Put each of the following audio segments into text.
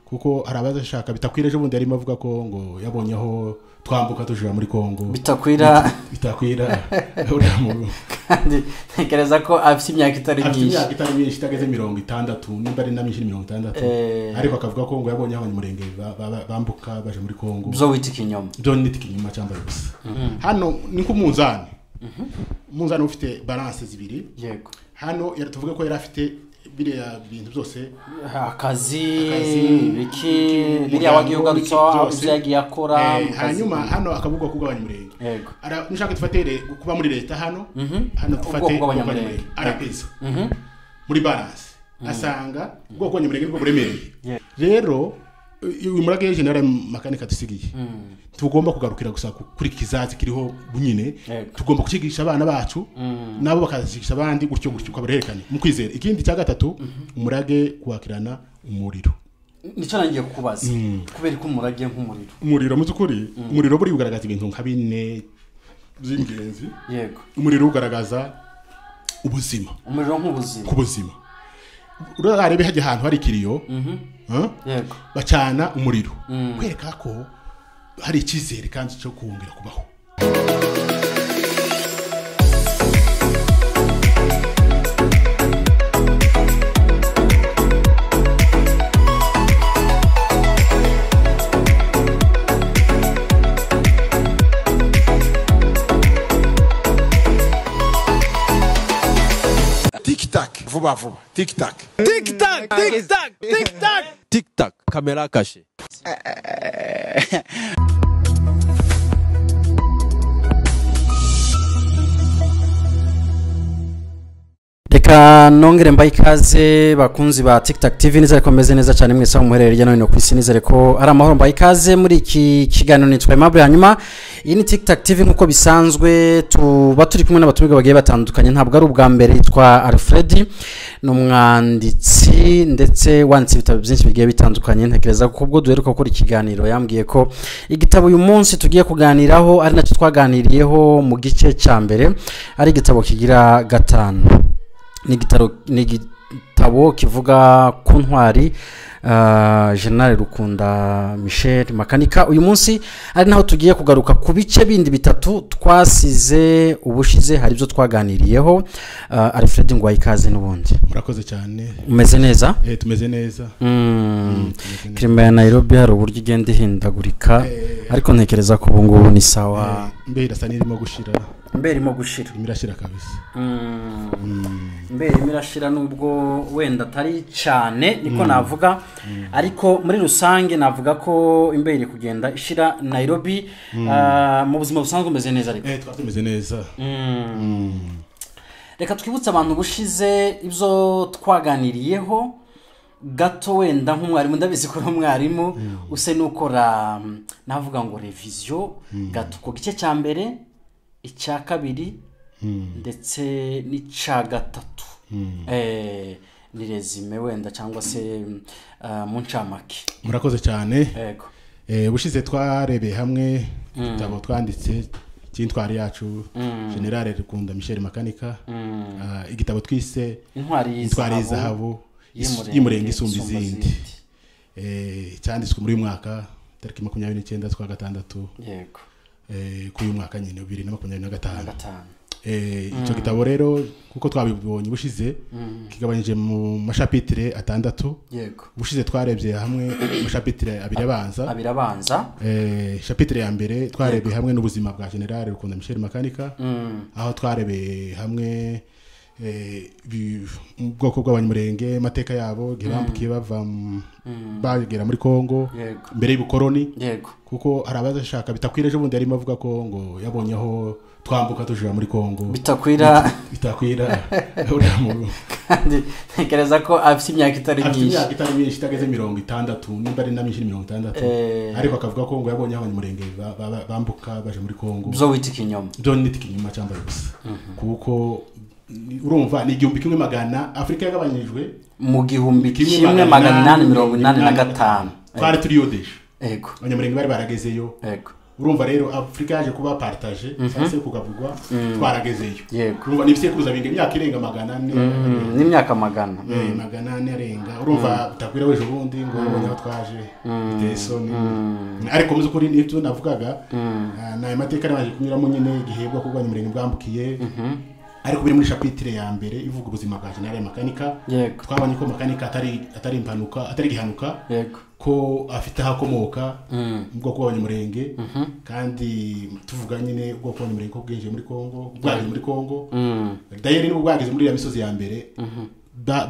kuko harabaza shaka bitakwira ejo bundi arimo avuga ko ngo yabonyeho twambuka tujura muri Kongo bitakwira kandi ntekereza ko afite imyaka itari myinshi itageze 60 nimba ari na 60 ariko akavuga ko ngo yabonye abanyamurenge bambuka baje muri Kongo byo witiki inyuma cyambaye gusa hano ni ku munzani ufite balance zibiri yego hano tuvuge ko yari afite biriya bintu byose akazi biki biriya wagiye ugarutsa uzagiye akora hanyuma hano akavuga kugabanya umurenge yego nishaka tufatere kuba muri leta hano tufate kugabanya arapeza muri balance asanga ubwo kugabanya umurenge bwo buremereye rero uyu murage general makanika dusigiye tugomba kugarukira gusa kuri kizazi kiriho bunyine tugomba kukigisha abana bacu nabo bakazigisha abandi gutyo kwabarerekanye mu kwizera ikindi cya gatatu umurage kwakirana umuriro nico nangiye kukubaza kubera ko umurage umuriro muzukuri umuriro buri ugaragaza ibintu nka bine by'ingenzi yego umuriro ugaragaza ubuzima umuriro nk'ubuzima kubuzima urarebe haje ahantu hari kiriyo yego bacana umuriro kwereka ko hari ikizere kandi cyo kongera kubaho Tic-tac, vuba. Tic-tac. Tic-tac, tic-tac, tic-tac. Tic-tac, caméra cachée. Reka nongere mbaye ikaze bakunzi ba TikTok TV nizere ko meze neza cyane mwese muherereye no ku isi nizere ko ari amahoro mbaye ikaze muri iki kiganiro nitwa Aimable hanyuma iyi ni TikTok TV nkuko bisanzwe tuba turi kumwe n'abatumirwa bagiye batandukanye ntabwo ari ubwa mbere yitwa Alfred n'umwanditsi ndetse wanditse ibitabo byinshi bigiye bitandukanye ntekereza ko ubwo duheruka gukora ikiganiro yambwiye ko igitabo uyu munsi tugiye kuganiraho ari nacyo twaganiriyeho mu gice cya mbere ari igitabo kigira gatanu ni igitabo kivuga ku ntwari General Rukunda Michel Makanika uyu munsi ari naho tugiye kugaruka ku bice bindi bitatu twasize ubushize hari byo twaganiriyeho Alfred ngwaye ikaze n'ubundi murakoze cyane umeze neza tumeze neza kirima ya Nairobi hari uburyo igenda ihindagurika ariko ntekereza ko ubu ngubu ni sawa mbere irasa n'irimo gushira imirashira kabisa mbere imirashira nubwo wenda atari cyane niko navuga ariko muri rusange navuga ko imbere iri kugenda ishira Nairobi mu buzima busanzwe umeze neza ariko twameze neza reka twibutse abantu bushize ibyo twaganiriyeho gato wenda nk'umwarimu ndabizi ko umwarimu use n'ukora navuga ngo revision gato ku gice cya mbere icya kabiri ndetse n'icya gatatu ni resume wenda cyangwa se mu ncamake murakoze cyane bushize twarebeye hamwe igitabo twanditse cy'intwari yacu General Rukunda Michel Makanika igitabo twise intwari y'Izahabu y'Umurenge isumba izindi cyanditswe muri uyu mwaka tariki 29 z'ukwa gatandatu yego k'uyu mwaka nyine 2025 icyo gitabo rero kuko twabibonye bushize kigabanyije mu mashapitire atandatu yego bushize twarebye hamwe amashapitire abiri abanza chapitire ya mbere twarebye hamwe n'ubuzima bwa General Rukunda Michel Makanika aho twarebeye hamwe ubwoko bw'abanyamurenge amateka yabo gibambukiye bava bagera muri Kongo mbere y'ubukoroni kuko harabaza shaka bitakwira ejo bundi arimo avuga ko ngo yabonyeho twambuka tujura muri Kongo bitakwira kandi ntekereza ko afite imyaka itari myinshi itageze 60 nimba ari na 60 ariko akavuga ko ngo yabonye abanyamurenge bambuka baje muri Kongo byo witiki inyuma cyambaye gusa kuko urumva ni 1500 Afrika yagabanyijwe mu 1885 twari turiyodeje yego abanyamurenge bari baragezeyo yego urumva rero Afrika yaje kuba partage cyase kugabugwa twaragezeyo Yego. urumva nibise kuza binga imyaka irenga 400 n'imyaka magana 400 arenga urumva utakwira weje ubundi ngo ubona twaje itesoni ariko muzi kuri nibyo navugaga na amateka naje kunyuramo nyine igihebwa kubwa nyumurenge bwambukiye ariko biri muri chapitre ya mbere ivuga ubuzima bwa general makanika twabanye ko makanika atari impanuka atari gihanuka ko afite hakomoka ubwo ko abanyamurenge kandi tuvuga nyine ubwo ko abanyamurenge ko bwinje muri Kongo bwaje muri Kongo dayeri n'ubwo bwagize muri ya misozi ya mbere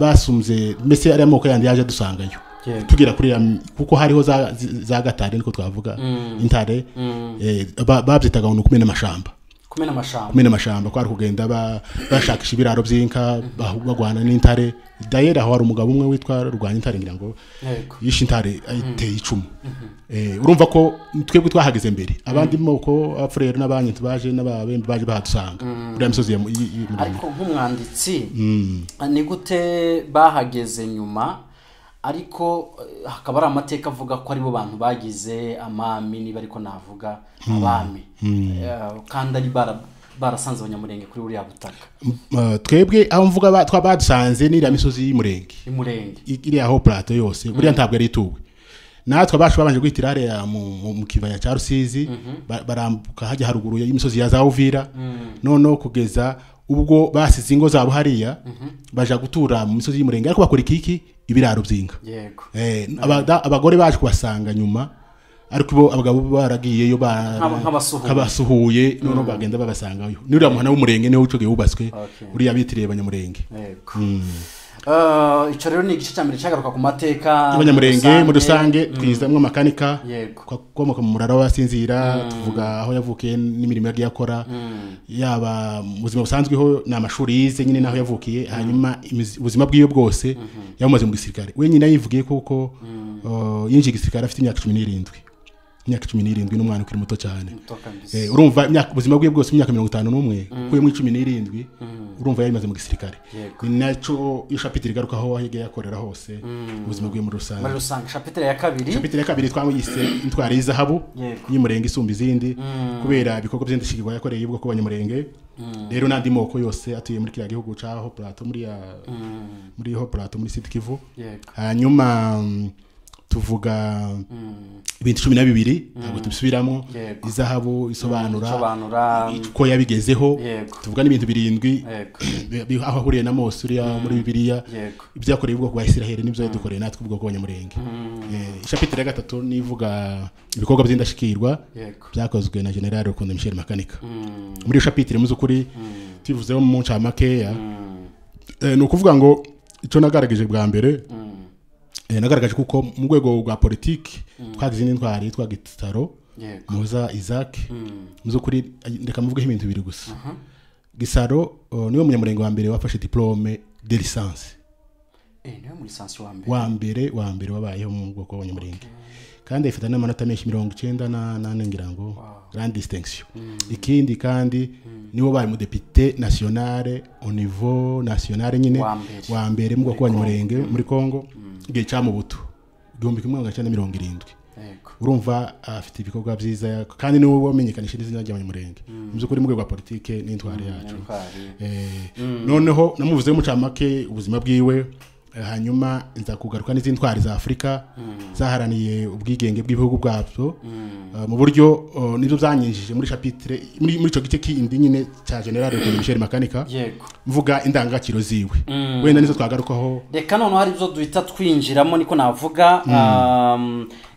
basumze mese ari amoko yandi yaje dusangayo tugira kuri kuko hariho za gatare niko twavuga intare babyitaga ngo kumena amashamba kumena amashamba kwari kugenda bashakisha ibiraro by'inka bagwana n'intare dayera aho hari umugabo umwe witwa rwanya intare ngira ngo yishe intare ayiteye icumu urumva ko twebwe twahageze mbere abandi moko abafurere n'abanyi tubaje n'ababembe baje bahadusanga muri ya misozi ariko nk'umwanditsi ni gute bahageze nyuma ariko hakaba ari amateka avuga ko aribo bantu bagize amami niba ariko navuga abami kandi ari barasanze abanyamurenge kuri uriya butaka twebwe aho mvuga twabadusanze n'iriya misozi y'umurenge iriya ho plateau yose buriya ntabwo ari ituwe natwe abasha babanje guhitira hariya mu kibaya cya Rusizi barambuka hajya haruguru y'imisozi ya za Uvira noneho kugeza ubwo basize ingo zabo hariya baja gutura mu misozi y'umurenge ariko bakora iki ibiraro by'inka abagore baje kubasanga nyuma ariko bo abagabo baragiyeyo nk'abasuhuye none bagenda babasangayo n'uriya muhana w'umurenge niwo ucoge wubaswe uriya bitiriye abanyamurenge icyo rero ni igice cya mbere cyagaruka ku mateka abanyamurenge muri rusange twizamwe makanika komoka mu murara wasinzira tuvuga aho yavukiye n'imirimo yagiye akora yaba ubuzima busanzweho n'amashuri yize nyine naho yavukiye hanyuma ubuzima bwiwe bwose yamaze mu gisirikare we nyine yivugiye kuko yinjiye gisirikare afite imyaka 17 n'umwana ukiri muto cyane urumva imyaka ubuzima bwiwe bwose imyaka 51 kuye mu 17 urumva yari maze mu gisirikare ni naco chapitre igarukaho ahige yakorera hose ubuzima bwiwe muri rusange chapitre ya kabiri twamwise intwari y'izahabu y'umurenge isumba izindi kubera ibikorwa by'indashigirwa yakoreye ubwo ko abanyamurenge rero nandi moko yose atuye muri kiriya gihugu ca ho plateau muri ho plateau muri Sud Kivu hanyuma tuvuga ibintu 12 ntabwo tubisubiramo izahabu isobanura ko yabigezeho tuvuga n'ibintu 7 aho ahuriye na Mose uriya muri Bibiliya ibyakoreye ubwo kwa Isiraheli nibyo yadukoreye natwe ubwo abanyamurenge chapitre ya 3 nivuga ibikorwa by'indashikirwa byakozwe na General Rukundo Michel Makanika muri chapitre muzukuri tuvuzeho mu ncamakeya no kuvuga ngo ico nagaragaje bwa mbere nagaragaje kuko mu rwego rwa politiki twagize n'intwari twagitaro muza Isaac muzukuri ndeka muvuge ibintu biri gusa Gisaro niwe munyamurenge wa mbere wafashe diplome de licence niwe mu licence wa mbere wabayeho mu bwoko bw'abanyamurenge kandi ifite n'amanota menshi 98 ngira ngo grand distinction ikindi kandi niwo baye mu député national au niveau national nyine wa mbere mu bwoko bw'abanyamurenge muri Kongo igihe cya Mobutu 1970 urumva afite ibikorwa byiza kandi niwe wamenyekanisha izina ry'abanyamurenge muzukuri mu rwego rwa politike n'intwari yacu noneho namuvuze mu camake ubuzima bwiwe hanyuma nza kugaruka n'izindi ntwari za Afrika zaharaniye ubwigenge bw'ibihugu bwabyo mu buryo nibyo byanyinjije muri chapitre muri ico gice kindi nyine cya General Rukundo Michel Makanika mvuga indangagaciro ziwe wenda nizo twagarukaho reka none hari byo duhita twinjiramo niko navuga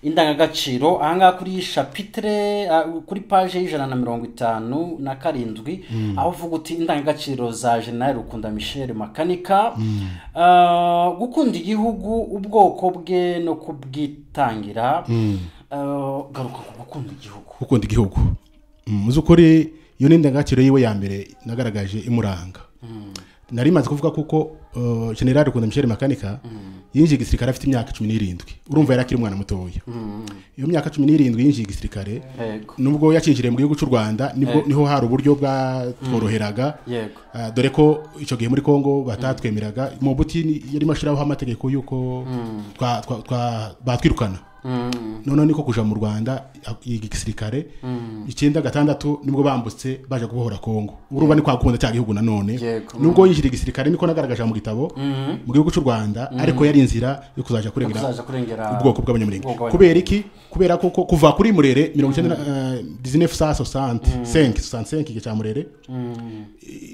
indangagaciro ahanga kuri chapitre kuri page y'157 aho uvuga uti indangagaciro za General Rukundo Michel Makanika gukunda igihugu ubwoko bwe no kubwitangira garuka ku gukunda igihugu muzukuri iyo n'indangagaciro yiwe ya mbere nagaragaje imuranga nari maze kuvuga kuko General Rukundo Michel Makanika yinjiye gisirikare afite imyaka 17 urumva yarakiri umwana mutoya iyo myaka 17 yinjiye gisirikare nubwo yacinjiriye mu gihugu cy'u Rwanda niho hari uburyo bwa tworoheraga dore ko ico gihe muri Kongo batatwemeraga mu buti yari mashiraho amategeko yuko batwirukana none niko kuja mu Rwanda igisirikare 96 nibwo bambutse baje kubohora Kongo urumva ni kwakunda cya gihugu nanone nubwo yinjira igisirikare niko nagaragaje mu gitabo mu gihugu cy'u Rwanda ariko yari inzira yo kuzaja kurengera ubwoko bw'abanyamurenge kubera iki kubera ko kuva kuri Murere 1965 igihe cya Murere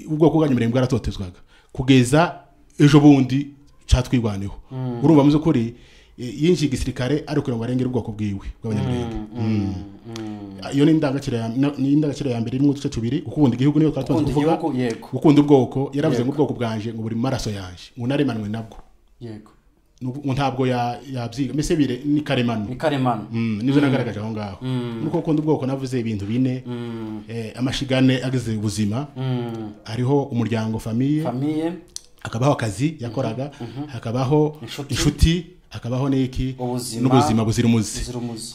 ubwoko bw'abanyamurenge bwaratotezwaga kugeza ejo bundi cyatwigwaneho urumva muzo kuri yinjiye igisirikare ari kugira ngo arengere ubwoko bwiwe bw'abanyamurenge iyo ni indangagaciro ya mbere iri mu duce tubiri ukunda igihugu niyo twatonze kuvuga ukunda ubwoko yaravuze ngo ubwoko bwanje ngo buri maraso yanje ngo naremanwe nabwo yego ntabwo yabyiga mese bire ni karemano nizo nagaragaje aho ngaho nuko ukunda ubwoko navuze ibintu bine amashigane agize ubuzima hariho umuryango famille akabaho akazi yakoraga hakabaho inshuti akabaho neki n'ubuzima buzira umuze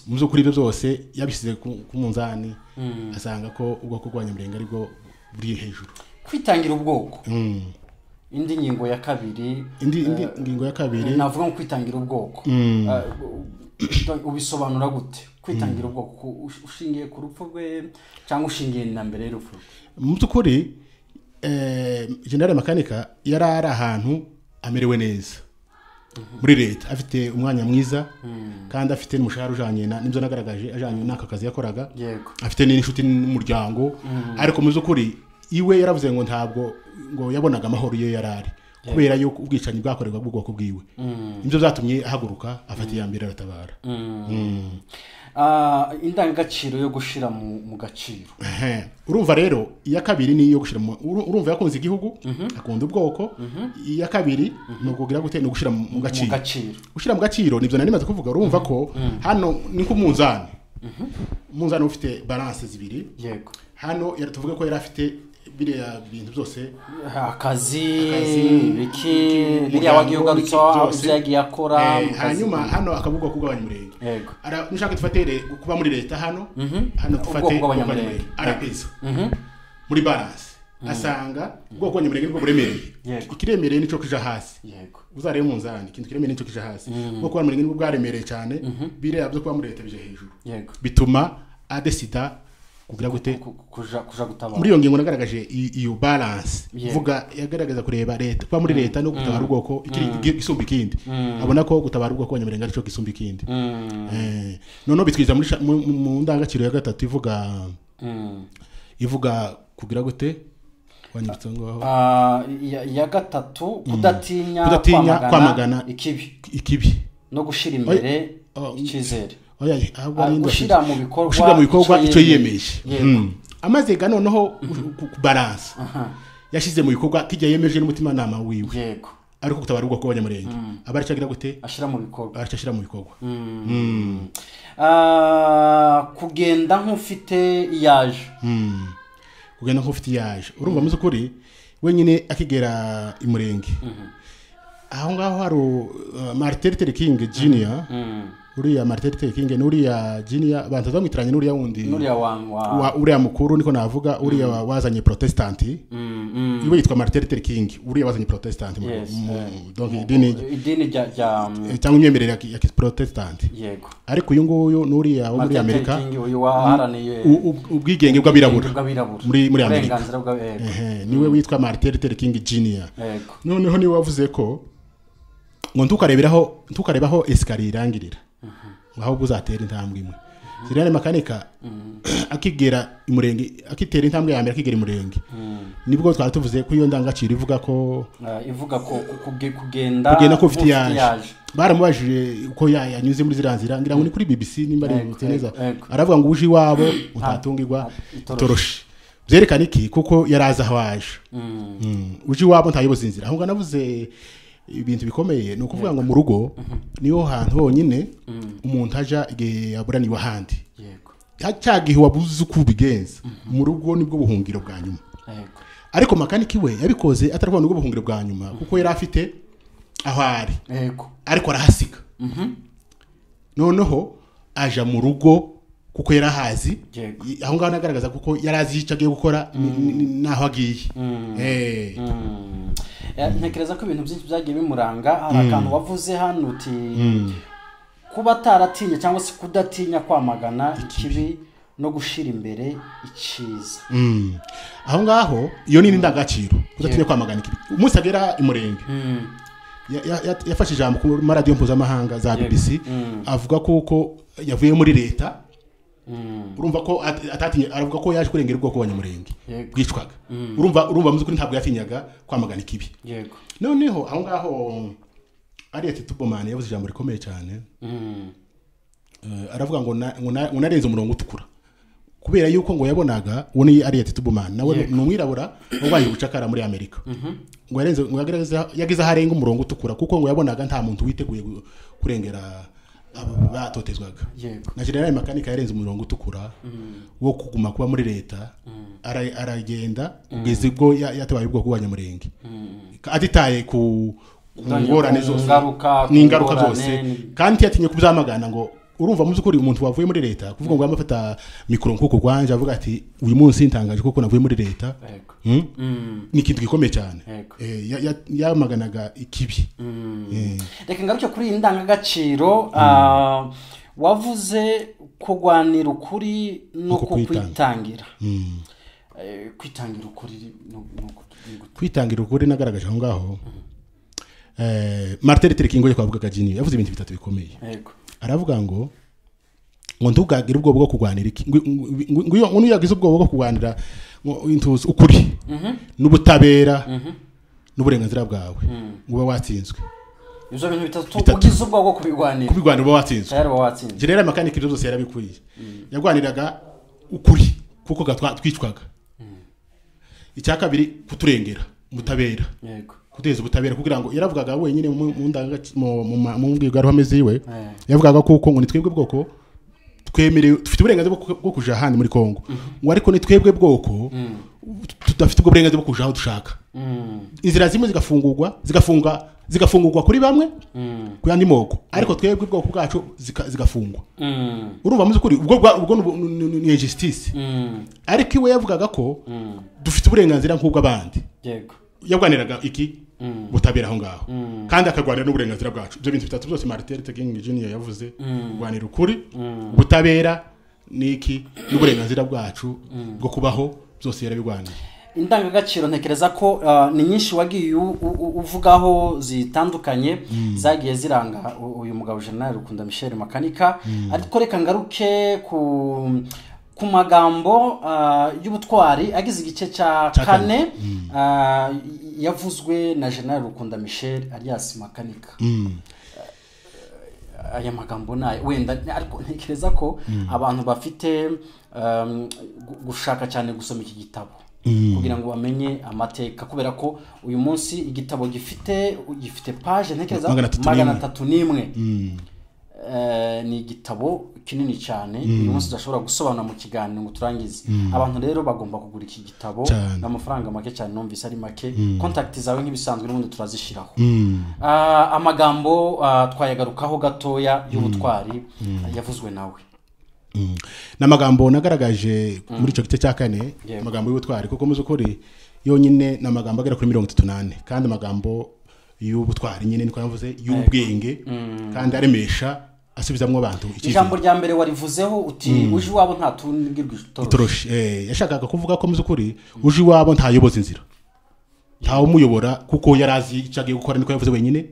muzo kuri ibyo byose yabisize ku munzani asanga ko ubwoko bw'abanyamurenge ari bwo buri hejuru kwitangira ubwoko indi ngingo ya kabiri navuga ngo kwitangira ubwoko ubisobanura gute kwitangira ubwoko ushingiye ku rupfu rwe cyangwa ushingiye na mbere y'urupfu mu by'ukuri General Makanika yari ari ahantu amerewe neza muri leta afite umwanya mwiza kandi afite n'umushahara ujanye n'ibyo nagaragaje ajanye n'aka kazi yakoraga afite n'inshuti n'umuryango ariko mu by'ukuri iwe yaravuze ngo ntabwo ngo yabonaga amahoro iyo yarari kubera yuko ubwicanyi bwakorerwa bw'ubwoko bwiwe ibyo byatumye ahaguruka afata iya mbere aratabara indangagaciro yo gushira mu gaciro urumva rero iya kabiri ni yo gushira urumva yakunze igihugu akunda ubwoko iya kabiri no kugira gute no gushira mu gaciro gushira mu gaciro nibyo nari maze kuvuga urumva ko hano ni ku munzani ufite balance zibiri yego hano tuvuga ko yari afite biriya bintu byose akazi biki biriya wagiye ugarutsa uzyagiye akora hanyuma hano akavuga ko bw'abanyamurenge ara nishaka tufatere kuba muri leta hano tufate bw'abanyamurenge arapeza muri balance asanga ubwoko bw'abanyamurenge nibwo buremereye ikiremereye nico kija hasi uzareye mu nzani ikintu kiremereye nico kija hasi ubwoko bw'abanyamurenge nibwo bwaremereye cyane biriya byo kuba muri leta bije hejuru bituma adesida kugira gute kuja gutabara muri iyo ngingo nagaragaje iyo balance vuga yagaragaza kureba leta kwa muri leta no gutabara ubwoko gisumba ikindi abona ko gutabara ubwoko abanyamurenge arico gisumba ikindi none bitwiza mu ndangagaciro ya gatatu ivuga kugira gute wanyibutsa ngo ya gatatu kudatinya kwamagana ikibi no gushira imbere ikizere gushira mu bikorwa icyo yiyemeje amaze ga noneho balance yashize mu bikorwa kijya yemeje n'umutima nama wiwe ariko gutabara ubwoko bw'abanyamurenge abaricagira gute ashira mu bikorwa kugenda nk'ufite iyaje urumva muzi ukuri wenyine akigera imurenge aho ngaho hari Martin Luther King Jr. uriya Martin Luther King n'uriya Junior abantu bamwitiranye n'uriya wundi uriya mukuru niko navuga uriya wazanye protestant iwe yitwa Martin Luther King uriya wazanye protestant donc idini cyangwa imyemerere ya protestant ariko uyu nguyu n'uriya wo muri Amerika ubwigenge bw'abirabura muri Amerika niwe witwa Martin Luther King Jr. noneho niwe wavuze ko ngo ntukarebaho escalier irangirira ahubwo uzatera intambwe imwe General Makanika akigera imurenge akitera intambwe ya mbere akigera imurenge nibwo twari tuvuze ko iyo ndangagaciro ivuga ko kugenda ko ufite yaje baramubajije uko yanyuze muri ziranzira ngira ngo ni kuri BBC nimba ari neza aravuga ngo uje iwabo utatungirwa itoroshe byerekana iki kuko yaraza aho waje uje iwabo ntayoboza inzira aho nganavuze ibintu bikomeye no kuvuga ngo mu rugo niyo hantu honyine umuntu aja igihe yaburaniwe ahandi cyagihe wabuze uko ubigenza mu rugo nibwo buhungiro bwa nyuma ariko Makaniki we yabikoze atarwa nubwo buhungiro bwa nyuma kuko yari afite aho ari ariko arahasiga noneho aja mu rugo kuko yarahazi aho ngaho nagaragaza kuko yarazi icyo agiye gukora naho agiye ntekereza ko ibintu byinshi byagiye bimuranga hari akantu wavuze hano uti kuba taratinya cyangwa se kudatinya kwamagana ikibi no gushira imbere iciza. Aho ngaho iyo ni indangagaciro kudatinya kwamagana ikibi. Umunsi agera imurenge yafashe ijambo ku radio mpuzamahanga za BBC avuga ko yavuye muri leta. Urumva ko atatinya, aravuga ko yaje kurengera ubwoko bw'abanyamurenge bwicwaga. Urumva muzi ko ntabwo yatinyaga kwamagana ikibi. Yego. Noneho aho ngaho Ariete Tubomani yavuze ijambo rikomeye cyane. Aravuga ngo narenze umurongo utukura. Kubera yuko ngo yabonaga woni Ariete Tubomani nawe numwirabura wabaye gucakara muri Amerika. Ngo yarenze ngo yagize harenga umurongo utukura kuko ngo yabonaga nta muntu witeguye kurengera batotezwaga. Na General Makanika yarenze umurongo utukura wo kuguma kuba muri leta. Aragenda ugeze bwo yatabaye ubwo kubanyamurenge. Atitaye ku ngorane zose n'ingaruka zose kandi yatinye kubyamagana ngo urumva muzi kuri umuntu wavuye muri leta kuvuga ngo amafata mikoro nkuko gwanje avuga ati uyu munsi ntangaje kuko navuye muri leta. Ni ikintu gikomeye cyane. Yamaganaga ikibi. Reka ngaruke kuri indangagaciro wavuze kugwanira ukuri no kwitangira. Kwitangira ukuri nagaragaje aho ngaho. Martin Luther King yavugaga Jini yavuze ibintu bitatu bikomeye. Aravuga ngo ntugagira ubwo bwo kugwanira iki ngo yagize ubwo bwo kugwanira intuzi ukuri n'ubutabera n'uburenganzira bwawe ngo watsinzwe. Izo bintu bitatu ugize ubwo bwo kubigwanira watsinzwe. General Makanika ibyo byose yarabikuriye. Yagwaniraga ukuri kuko twicwaga. Icya kabiri kuturengera mutabera. Kuteza ubutabera kugira ngo yaravugaga wenyine mu mbwirwa ruhameze iwe yavugaga kuko ngo nitwebwe bwoko twemerewe dufite uburenganzira bwo kuja handi muri Kongo ngo ariko nitwebwe bwoko tudafite ubwo burenganzira bwo kuja aho dushaka. Inzira zimwe zigafungurwa kuri bamwe ku yandi moko ariko twebwe bwoko bwacu zigafungwa. Urumva muzi kuri ubwo ni injustice. Ariko iwe yavugaga ko dufite uburenganzira nk'ubwo abandi. Yabwaniraga iki butabera aho ngaho kandi akagwanira n'uburenganzira bwacu. Ibyo bintu bitatu byose Martin Luther King Jr yavuze gwanira ukuri butabera niki n'uburenganzira bwacu bwo kubaho byose yarabigwanira. Indangagaciro ntekereza ko ni nyinshi wagiye uvugaho zitandukanye zagiye ziranga uyu mugabo General Rukunda Michel Makanika. Ariko reka ngaruke ku magambo y'ubutwari agize igice cya kane yavuzwe na General Rukunda Michel alias Makanika. Aya magambo naye wenda ariko ntekereza ko abantu bafite gushaka cyane gusoma iki gitabo kugira ngo bamenye amateka kubera ko uyu munsi igitabo gifite page ntekereza 301. Ni igitabo kinini cyane uyu munsi udashobora gusobanura mu kiganiro ngo turangize. Abantu rero bagomba kugura iki gitabo n'amafaranga make cyane numvise ari make. Contact zawe nk'ibisanzwe n'ubundi turazishiraho. Amagambo twayagarukaho gatoya y'ubutwari yavuzwe nawe. N'amagambo nagaragaje muri ico gice cya kane amagambo y'ubutwari kuko muzi ukuri yonyine n'amagambo agera kuri 38 kandi amagambo y'ubutwari nyine niko yavuze y'ubwenge kandi aremesha asubizamwe abantu. Ijambo rya mbere warivuzeho uti uje wabo nta tungirwa itoroshi. Yashakaga kuvuga ko muzi ukuri uje wabo nta yoboza inzira nta umuyobora kuko yarazi icagiye gukora niko yavuze wenyine.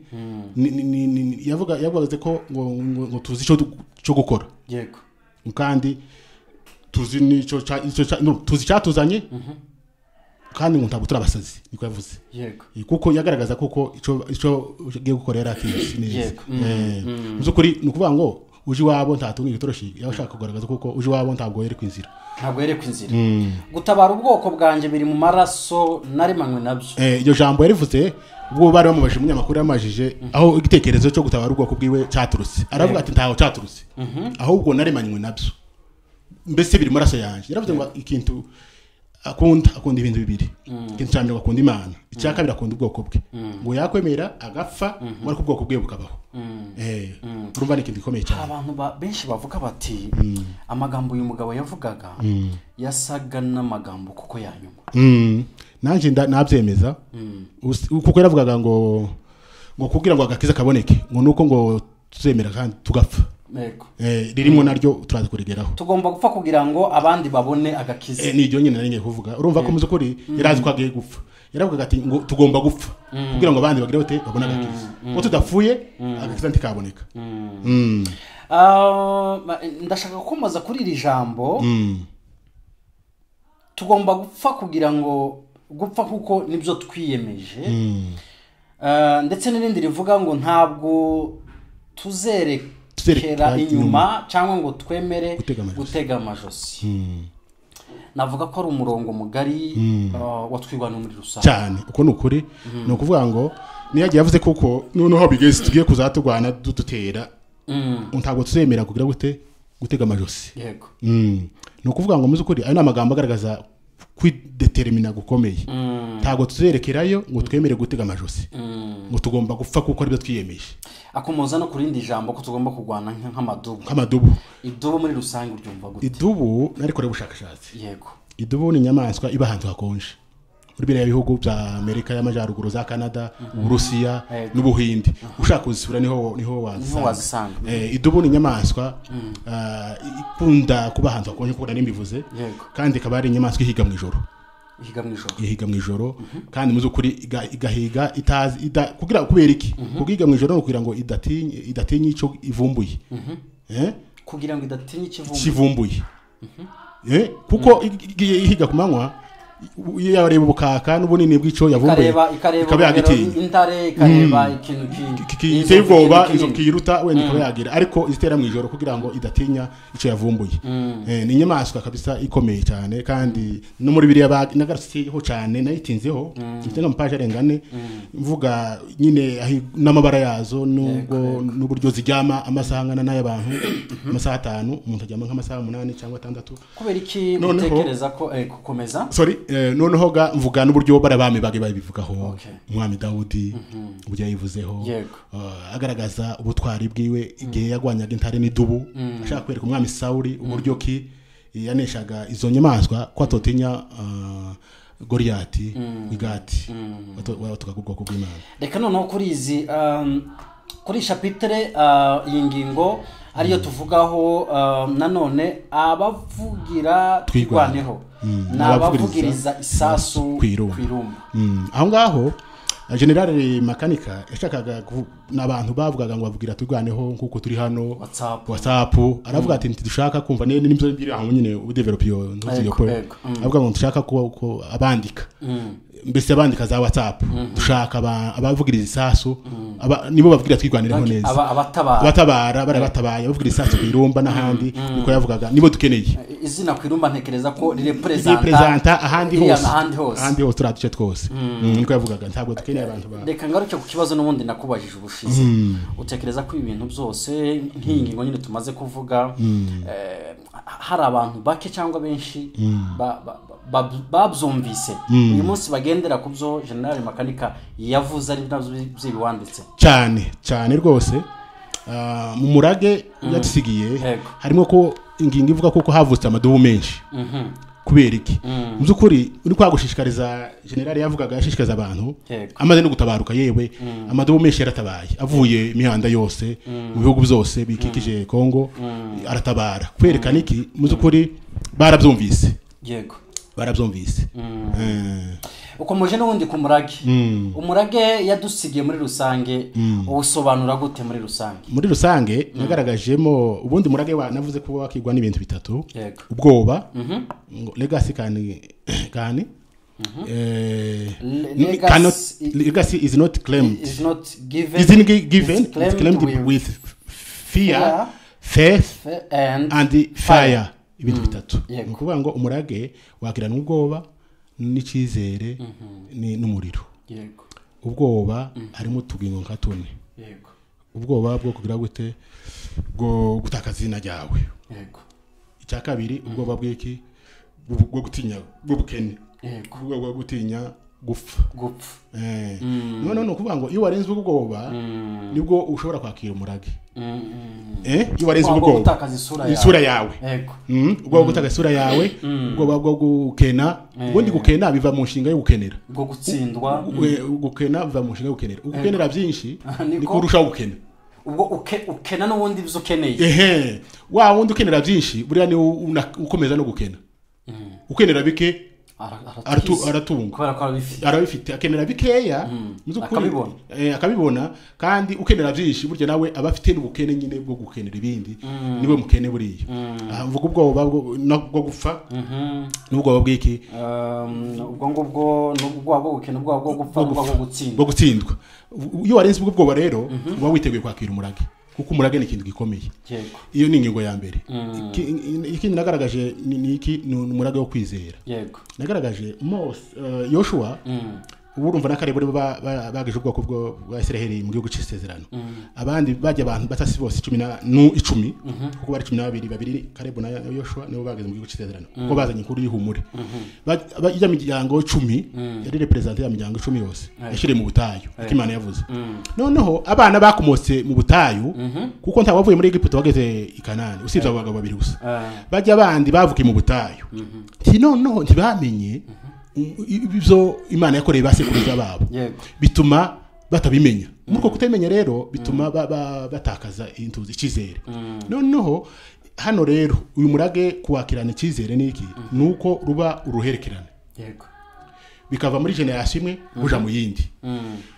Yavuze ko ngo tuzi cyo gukora. Yego. Kandi tuzi nico tuzi cyatuzanye kandi ngo ntabwo turabasazi niko yavuze. Yego. Kuko yagaragaza kuko ico ugiye gukora yaratize neza. Muzukuri nukuvuga ngo uje wabo ntatunga igitoroshi yashaka kugaragaza kuko uje wabo ntabwo yere kwinzira. Ntabwo yere kwinzira. Gutabara ubwoko bwanje biri mu maraso narimanywe nabyo. Iyo jambo yarivuze ubwo bari bamubajije umunyamakuru yamajije aho igitekerezo cyo gutabara ubwoko bwiwe cyaturutse. Aravuga ati ntaho cyaturutse. Ahubwo narimanywe nabyo. Mbese biri mu maraso yanje. Yaravuze ngo ikintu akunda ibintu bibiri. Ikintu cyane akunda Imana. Icya kabiri akunda ubwoko bwe. Ngo yakwemera agapfa muri ku bwoko bwe bukabaho. Urumva ni ikintu gikomeye cyane. Abantu benshi bavuga bati amagambo uyu mugabo yavugaga yasaga n'amagambo kuko yanyuma. Nanje nabyemeza kuko yaravugaga ngo kugira ngo agakiza kaboneke ngo nuko ngo tuzemera kandi tugapfa ririmo naryo turaza kurigeraho tugomba gupfa kugira ngo abandi babone agakiza ni ryo nyine nari ngiye kuvuga urumva ko muzi ukuri yarazi ko agiye gupfa yaravuga ati ngo tugomba gupfa kugira ngo abandi bagire bate babone agakiza ngo tudapfuye agakiza ntikaboneka ndashaka gukomoza kuri iri jambo tugomba gupfa kugira ngo gupfa kuko nibyo twiyemeje ndetse n'irindi rivuga ngo ntabwo tuzerekera inyuma cyangwa ngo twemere gutega amajosi navuga ko ari umurongo mugari watwigwana muri rusange cyane uko nukuri no kuvuga ngo niyagiye yavuze kuko noneho bigeze tugiye kuzatugwana dutera ntabwo tuzemera kugira gutega amajosi yego no kuvuga ngo muzi ukuri ayo namagambo agaragaza kwidetermina gukomeye ntabwo tuzerekerayo ngo twemere gutega amajosi ngo tugomba gupfa kuko aribyo twiyemeje akomoza no kurindi jambo ko tugomba kugwana nk'amadubu idubu muri rusange uryumva gute idubu nariko ubushakashatsi yego idubu ni inyamaswa iba ahantu hakonje muri biriya bihugu bya Amerika y'Amajyaruguru za Canada Uburusiya n'Ubuhindi ushaka kuzisura niho wazisanga idubu ni inyamaswa ikunda kuba ahantu hakonje kuko nimbivuze kandi ikaba ari inyamaswa ihiga mu ijoro kandi muzi ukuri igahiga itazi kugira kubera iki kugiga mu ijoro no kugira ngo idatinye ico ivumbuye kugira ngo idatinye ikivumbuye kuko ihiga kumanywa iyo yareba ubukaka n'ubunini bw'ico yavumbuye ikaba yagitinya intare ikareba ikintu kiyibwoba izo kiruta wenda ikaba yagira ariko izitera mu ijoro kugira ngo idatinya ico yavumbuye ni inyamaswa kabisa ikomeye cyane kandi no muri biriya nagarutseho cyane nayitinzeho mfite nk'amapaje arengane mvuga nyine n'amabara yazo n'uburyo ziryama amasaha angana n'ay'abantu amasaha 5 umuntu aryama nk'amasaha 8 cyangwa 6 kubera iki mutekereza ko gukomeza noneho ga mvuga n'uburyo barabami bage babivugaho umwami Dawudi uburyo yivuzeho agaragaza ubutwari bwiwe igihe yagwanyaga intare n'idubu ashaka kwereka umwami Sauli uburyo ki yaneshaga izo nyamaswa ko atotinya Goliati igati tukagubwa ko bw'Imana reka noneho kuri chapitre y'ingingo ariyo tuvugaho nanone abavugira twigwaneho n'abavugiriza isasu kwirumba aho ngaho General Makanika yashakaga n'abantu bavugaga ngo bavugira twigwaneho nkuko turi hano WhatsApp aravuga ati dushaka kumva n'ibyo biri aho nyine udevelop yo ntuziyo ko avuga ngo dushaka ko abandika mbese abandika za WhatsApp dushaka abavugiriza isasu nibo bavugira twigwaniraho neza abatabara barabatabaye bavugira isasu kwirumba n'ahandi niko yavugaga nibo dukeneye izina kwirumba ntekereza ko representa ahandi hose turatuce twose niko yavugaga ntabwo dukeneye abantu reka ngaruke ku kibazo n'ubundi nakubajije ubushize utekereza ko ibintu byose nk'ingingo nyine tumaze kuvuga hari abantu bake cyangwa benshi babyumvise uyu munsi bagendera ku byo General Makanika yavuze ari nabyo by'ibiwanditse cyane rwose mu murage yatusigiye harimo ko ingingo ivuga ko havutse amadubu menshi kubera iki muzukuri uri kwagushishikariza General yavugaga yashishikaza abantu amaze no gutabaruka yewe amadubu menshi yaratabaye avuye imihanda yose mu bihugu byose bikikije Kongo aratabara kwerekana iki muzukuri barabyumvise barabyumvise ukomeje n'ubundi ku umurage yadusigiye muri rusange ubusobanura gute muri rusange nagaragajemo ubundi murage navuze ko wakigwa n'ibintu bitatu ubwoba legacy legacy is not claimed isn't given it's claimed with fear faith and fire ibintu bitatu nukuvuga ngo umurage wakirana ubwoba n'ikizere n'umuriro ubwoba harimo utugingo nka tune ubwoba bwo kugira gute bwo gutakaza izina ryawe icya kabiri ubwoba bw'iki bwo gutinya bwo bukene bwo gutinya gupfa none no kuvuga ngo iyo warenze ubwoba nibwo ushobora kwakira umurage iyo warenze ubwoba isura yawe ubwo gutaka isura yawe ubwo bwo gukena ubundi gukena biva mu nshinga yo gukenera bwo gutsindwa gukena biva mu nshinga yo gukenera ugukenera byinshi niko urushaho gukena ubwo ukena n'ubundi byo ukeneye wa wundi ukenera byinshi buriya ni ukomeza no gukena ukenera bike aratunga arabifite akenera bikeya akabibona kandi ukenera byinshi burya nawe abafite n'ubukene nyine bwo gukenera ibindi niwe mukene buriya mvuga ubwoba bwo gupfa n'ubwoba bw'iki ubwo ngubwo n'ubwoba bwo gukena ubwoba bwo gupfa bwo gutsindwa iyo warenze ubwo bwoba rero uba witeguye kwakira umurage kuko umurage ni ikintu gikomeye iyo ni ingingo ya mbere ikindi nagaragaje ni iki ni umurage wo kwizera nagaragaje Yoshua ubu urumva n'akare buri bagije ubwoko bwa Israeli mu gihugu cy'isezerano abandi bajya abantu batasi bose 10 kuko bari 12 babiri Kalebu na Yoshua nibo bageze mu gihugu cy'isezerano kuko bazanye inkuru y'ihumure bajya mu miryango 10 yari representer ya miryango 10 yose yashire mu butayu Imana yavuze noneho abana bakomotse mu butayu kuko nta wavuye muri Egiputa wageze i Kanani usibye abagabo babiri gusa bajya abandi bavukiye mu butayu noneho ntibamenye ibyo Imana yakoreye basekuruza babo bituma batabimenya muri ko kutamenya rero bituma batakaza intuzi ikizere noneho hano rero uyu murage kuwakirana ikizere niki nuko ruba uruherekerane bikava muri generation imwe buja mu yindi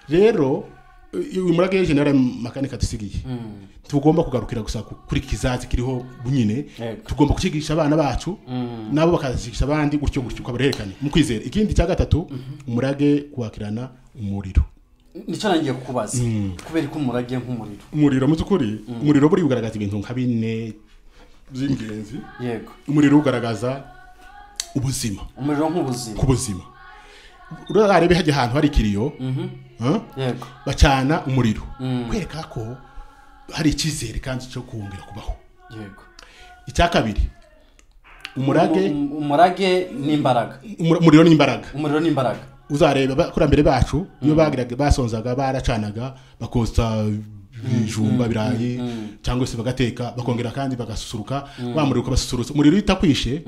rero uyu murage general makanika dusigiye tugomba kugarukira gusa kuri kizazi kiriho bunyine tugomba kukigisha abana bacu nabo bakazigisha abandi gutyo kwabarerekane mu kwizera ikindi cya gatatu umurage kuwakirana umuriro nico nangiye kukubaza kubera ko umurage umuriro muzukuri umuriro buri ugaragaza ibintu nka bine by'ingenzi umuriro ugaragaza ubuzima umuriro nk'ubuzima kubuzima urarebe haje ahantu hari kiriyo bacana umuriro kwereka ko hari ikizere kandi cyo kuwongera kubaho icya kabiri umurage n'imbaraga umuriro n'imbaraga uzareba bakurambere bacu iyo bagiraga basonzaga baracanaga bakosta bijumba birayi cyangwa se bagateka bakongera kandi bagasusuruka bamurika basusurutsa umuriro utakwishe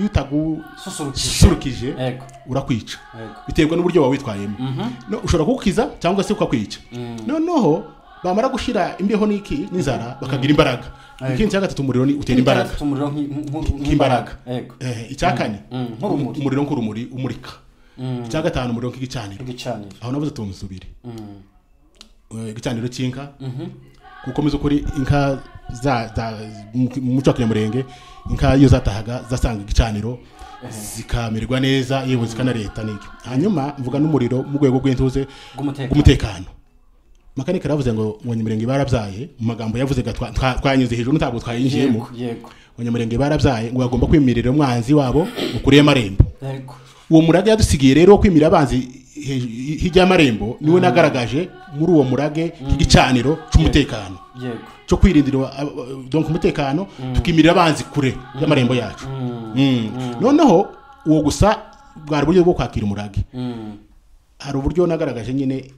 utagususurukije urakwica biterwa n'uburyo wawe witwayemo no ushobora kukiza cyangwa se ukakwica noneho bamara gushira imbeho niki n'inzara bakagira imbaraga ikindi cya gatatu umuriro ni utera imbaraga nk'imbaraga icyakane umuriro nk'urumuri umurika icya gatanu umuriro nk'igicaniro aho navuze tumusubire igicaniro cy'inka kuko muzo kuri inka za muco wa Kinyamurenge inka iyo zatahaga zasanga igicaniro zikamererwa neza yewe zikanareta niki hanyuma mvuga n'umuriro mu rwego rw'intuze gumutekano makanika ravuze ngo Abanyamurenge barabyaye mu magambo yavuze twanyuze hejuru ntabwo twayinjiyemo Abanyamurenge barabyaye ngo bagomba kwimirira umwanzi wabo ukuriye amarembo uwo murage yadusigiye rero kwimira abanzi hijya amarembo niwe nagaragaje muri uwo murage k'igicaniro cy'umutekano cyo kwirindira donc umutekano tukimirira abanzi kure y'amarembo yacu noneho uwo gusa bwari buryo bwo kwakira umurage hari uburyo nagaragaje nyine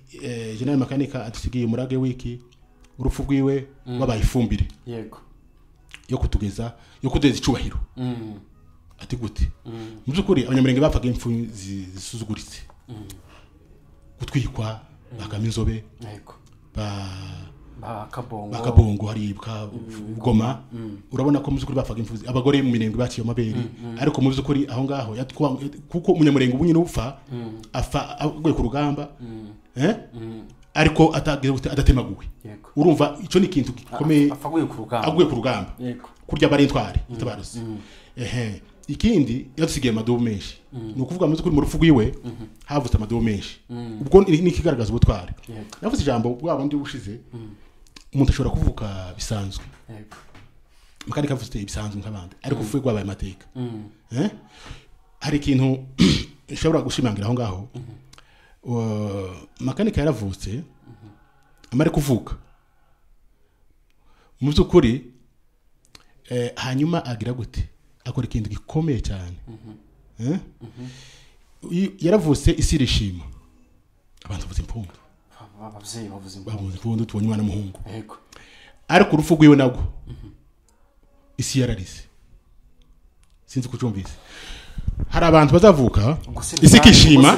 General Makanika atusigiye umurage wiki urupfu rwiwe wabaye ifumbire yo kutugeza icubahiro ati gute mu byukuri Abanyamurenge bapfaga impfu zisuzuguritse gutwikwa bakama inzobe bakabongo haribwa goma urabona ko mu byukuri bapfaga impfu abagore mu Minembwe baciye amabere ariko mu byukuri aho ngaho kuko Umunyamurenge ubunyine upfa afa aguye ku rugamba ariko adatemaguwe urumva ico ni ikintu gikomeye aguye ku rugamba kurya bari intwari itabaruzi ikindi yadusigiye amadubu menshi nukuvuga muzi kuri mu rufu rwiwe havutse amadubu menshi ubwo ni kigaragaza ubutware navuze ijambo bwabo ndi bushize umuntu ashobora kuvuka bisanzwe Makanika avuze ibisanzwe nk'abandi ariko ufuye gwabaye amateka hari ikintu ushobora gushimangira aho ngaho Makanika yaravutse amare kuvuka mu byukuri hanyuma agira gute akora ikintu gikomeye cyane yaravutse isi rishima abantu bavuze impundu bavuze impundu tubonye umwana muhungu ariko urupfu rwiwe nagwo isi yararize sinzi kucumvise hari abantu bazavuka isi kishima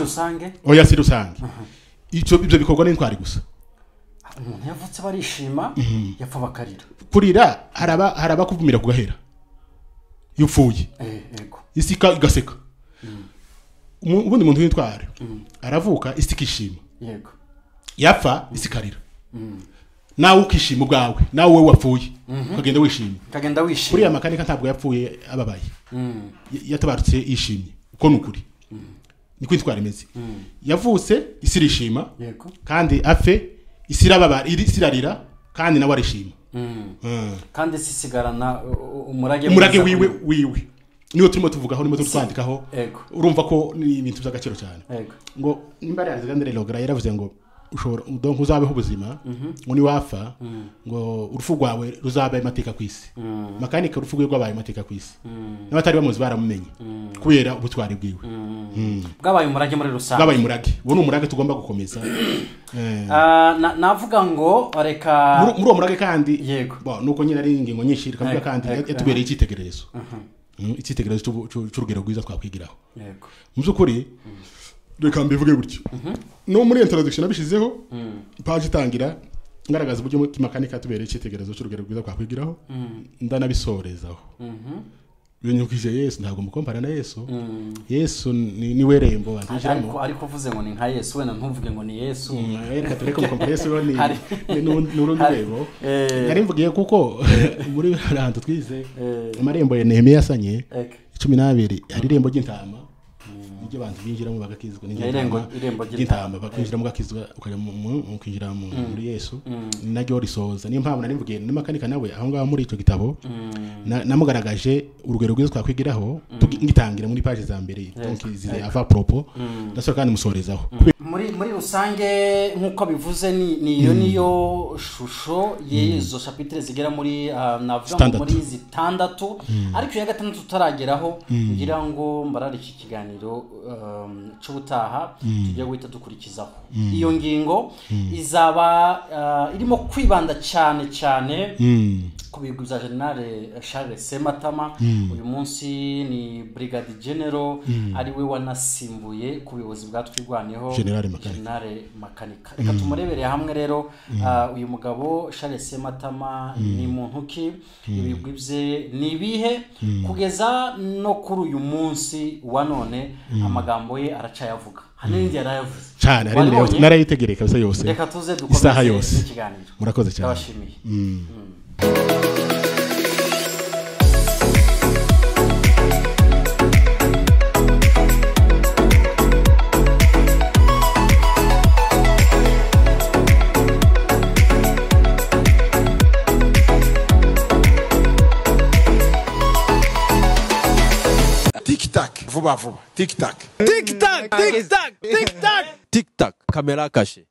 oya si rusange ibyo bikorwa n'intwari gusa umuntu yavutse barishima yapfa bakarira kurira haraba kuvumira kugahera yupfuye yego isika igaseka ubundi muntu w'intware aravuka isika ishima yego yapfa isikarira nawe ukishima ubwawe nawe wowe wapfuye ukagenda wishimye kuriya makanika ntabwo yapfuye ababaye yatabarutse yishimye uko nukuri niko intware imeze yavutse isirishima kandi afe isirarira kandi nawe arishima kandi sisigarana umurage wiwe niyo turimo tuvugaho niyo twandikaho urumva ko ni ibintu by'agaciro cyane ngo nimbare Alexandre Logra yaravuze ngo ushobora donc uzabeho ubuzima ngo ni wafa ngo urufu rwawe ruzabaye amateka kwisi makanika urufu rwe rwabaye amateka kwisi n'abatari bamuzi baramumenye kubera ubutwari bwiwe bwabaye umurage muri rusange bwabaye umurage wowe umurage tugomba gukomeza navuga ngo reka muri uwo murage kandi yego nuko nyine ari ingingo nyinshi kavuga kandi yatubereye icyitegererezo icyitegererezo cy'urugero rwiza twakwigiraho yego mu by'ukuri reka mbivuge gutyo no muri introduction nabishizeho page itangira ngaragaza uburyo makanika tubereye icyitegererezo cy'urugero rwiza twakwigiraho ndanabisorezaho binyukije Yesu ntabwo mukompara na Yesu Yesu ni werembo wanjiramo ariko uvuze ngo ni nka Yesu wena ntuvuge ngo ni Yesu reka tureke mukompara Yesu ni n'urundi rwego nari mvugiye kuko muri ahantu twize amarembo ya Nehemiya yasanye 12 hari irembo ry'intama nibyo bantu binjiramo bagakizwa irembo ry'intama bakinjira mu gakizwa ukajya mu kwinjira muri Yesu naryo risoza niyo mpamvu nari mvugiye n'amakanika nawe aho ngaho muri icyo gitabo namugaragaje urugero rwiza twakwigiraho ngitangira muri page za mbere donc zire ava propos ndaso kandi musorezaho muri rusange nkuko bivuze niyo shusho yezo chapitre zigera muri navuga muri zitandatu ariko ya gatandatu tutarageraho ngira ngo mbarari iki kiganiro cy'ubutaha tujye guhita dukurikizaho iyo ngingo izaba irimo kwibanda cyane ku bigwi bya General Charles Sematama uyu munsi ni Brigade General ari we wanasimbuye ku buyobozi bwa twigwaneho General Makanika reka tumurebere hamwe rero uyu mugabo Charles Sematama ni muntu ki ibigwi bye ni bihe kugeza no kuri uyu munsi wa none amagambo ye aracayavuga hanini yarayavuze cyane ari narayitegereka kabisa yose reka tuze dukomeze ikiganiro murakoze cyane ndabashimiye Vuba vuba. Tic tac. Tic tac, tic tac, tic tac. Tic tac, caméra cachée.